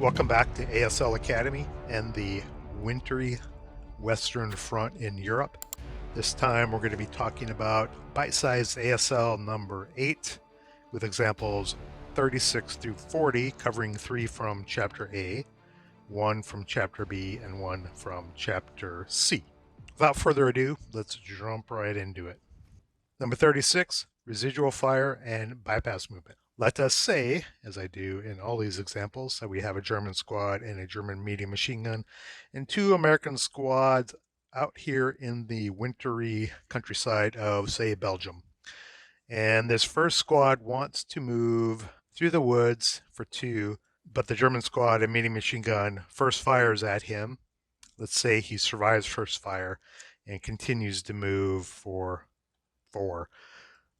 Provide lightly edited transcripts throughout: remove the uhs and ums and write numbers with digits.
Welcome back to ASL Academy and the wintry Western Front in Europe. This time we're going to be talking about bite-sized ASL number 8 with examples 36 through 40, covering 3 from Chapter A, 1 from Chapter B, and 1 from Chapter C. Without further ado, let's jump right into it. Number 36, residual fire and bypass movement. Let us say, as I do in all these examples, that we have a German squad and a German medium machine gun and 2 American squads out here in the wintry countryside of, say, Belgium. And this first squad wants to move through the woods for 2, but the German squad and medium machine gun first fires at him. Let's say he survives first fire and continues to move for 4.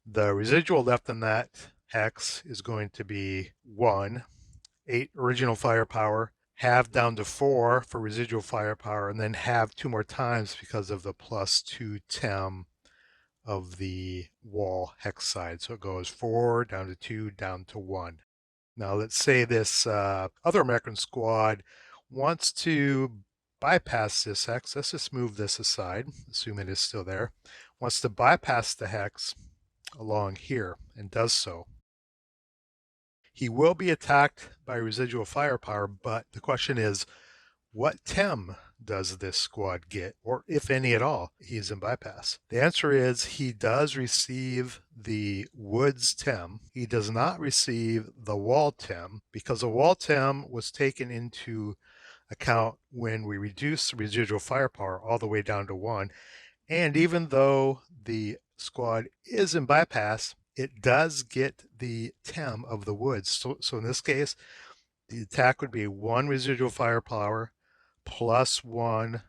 The residual left in that hex is going to be 1, 8 original firepower, halve down to 4 for residual firepower, and then halve 2 more times because of the +2 TEM of the wall hex side. So it goes 4 down to 2 down to 1. Now let's say this other American squad wants to bypass this hex. Let's just move this aside, assume it is still there. Wants to bypass the hex along here and does so. He will be attacked by residual firepower, but the question is, what TEM does this squad get, or if any at all? He's in bypass. The answer is he does receive the woods TEM. He does not receive the wall TEM because the wall TEM was taken into account when we reduced the residual firepower all the way down to 1. And even though the squad is in bypass, it does get the TEM of the woods. So in this case, the attack would be 1 residual firepower plus 1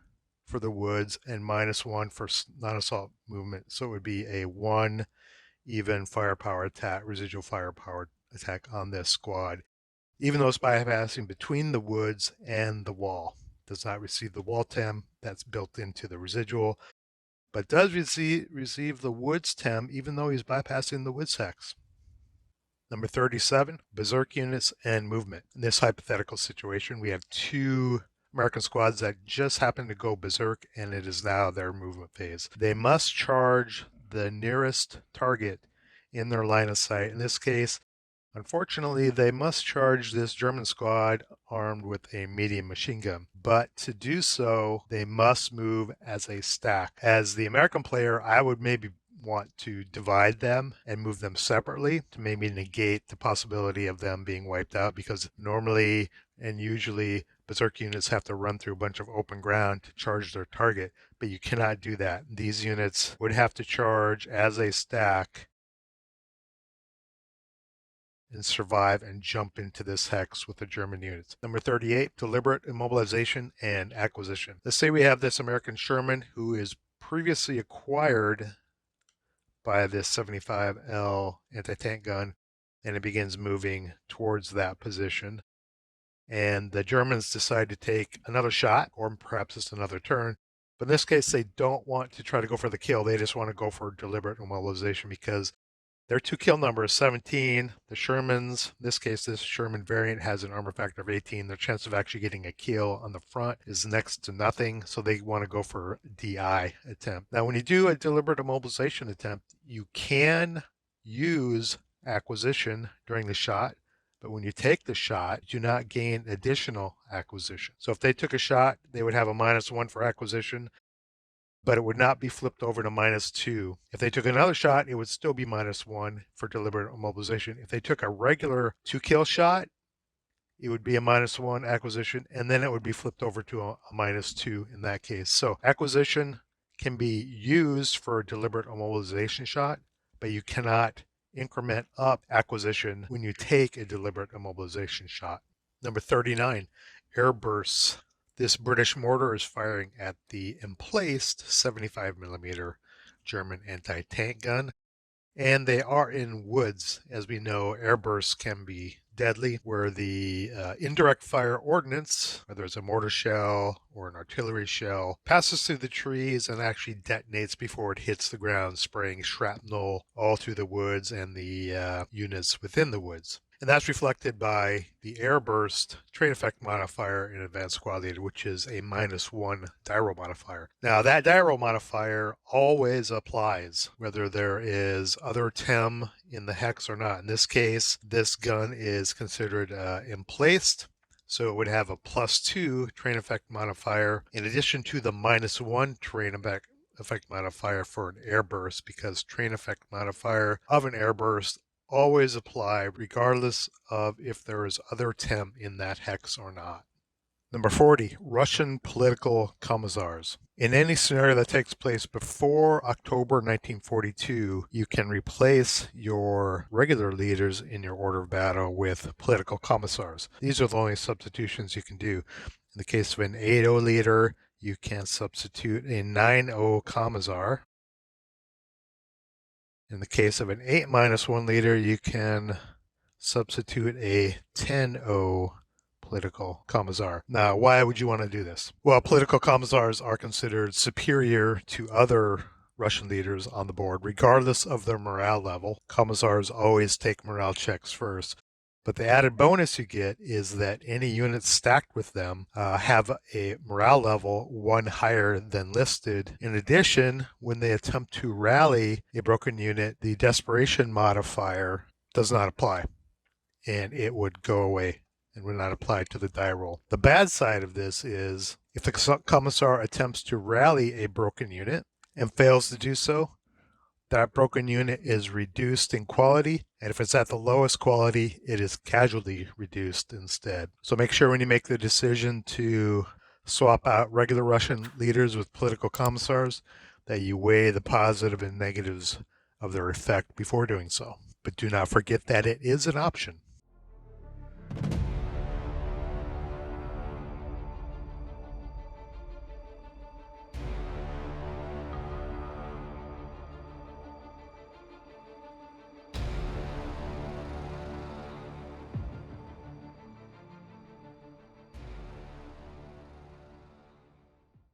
for the woods and -1 for non-assault movement. So it would be a 1 even firepower attack, residual firepower attack on this squad. Even though it's bypassing between the woods and the wall. Does not receive the wall TEM, that's built into the residual, but does receive the woods TEM even though he's bypassing the woods hex. Number 37, Berserk units and movement. In this hypothetical situation, we have 2 American squads that just happen to go berserk, and it is now their movement phase. They must charge the nearest target in their line of sight. In this case, unfortunately, they must charge this German squad armed with a medium machine gun. But to do so, they must move as a stack. As the American player, I would maybe want to divide them and move them separately to maybe negate the possibility of them being wiped out, because normally and usually Berserk units have to run through a bunch of open ground to charge their target, but you cannot do that. These units would have to charge as a stack and survive and jump into this hex with the German units. Number 38, deliberate immobilization and acquisition. Let's say we have this American Sherman who is previously acquired by this 75L anti-tank gun, and it begins moving towards that position. And the Germans decide to take another shot, or perhaps it's another turn. But in this case, they don't want to try to go for the kill. They just want to go for deliberate immobilization because their 2 kill number is 17. The Shermans, in this case, this Sherman variant has an armor factor of 18. Their chance of actually getting a kill on the front is next to nothing, so they want to go for DI attempt. Now, when you do a deliberate immobilization attempt, you can use acquisition during the shot, but when you take the shot, you do not gain additional acquisition. So if they took a shot, they would have a -1 for acquisition, but it would not be flipped over to -2. If they took another shot, it would still be -1 for deliberate immobilization. If they took a regular 2-kill shot, it would be a -1 acquisition, and then it would be flipped over to a -2 in that case. So acquisition can be used for a deliberate immobilization shot, but you cannot increment up acquisition when you take a deliberate immobilization shot. Number 39, Airbursts. This British mortar is firing at the emplaced 75mm German anti-tank gun, and they are in woods. As we know, airbursts can be deadly, where the indirect fire ordnance, whether it's a mortar shell or an artillery shell, passes through the trees and actually detonates before it hits the ground, spraying shrapnel all through the woods and the units within the woods. And that's reflected by the Airburst trait effect modifier in Advanced Squad Leader, which is a -1 die roll modifier. Now, that die roll modifier always applies, whether there is other TEM in the hex or not. In this case, this gun is considered emplaced, so it would have a +2 terrain effect modifier in addition to the -1 terrain effect modifier for an airburst, because terrain effect modifier of an airburst always apply regardless of if there is other TEM in that hex or not. Number 40, Russian political commissars. In any scenario that takes place before October 1942, you can replace your regular leaders in your order of battle with political commissars. These are the only substitutions you can do. In the case of an 8-0 leader, you can substitute a 9-0 commissar. In the case of an 8-1 leader, you can substitute a 10-0 political commissar. Now, why would you want to do this? Well, political commissars are considered superior to other Russian leaders on the board, regardless of their morale level. Commissars always take morale checks first. But the added bonus you get is that any units stacked with them have a morale level 1 higher than listed. In addition, when they attempt to rally a broken unit, the desperation modifier does not apply, and it would go away and would not apply to the die roll. The bad side of this is if the commissar attempts to rally a broken unit and fails to do so, that broken unit is reduced in quality, and if it's at the lowest quality, it is casualty reduced instead. So make sure when you make the decision to swap out regular Russian leaders with political commissars that you weigh the positive and negatives of their effect before doing so. But do not forget that it is an option.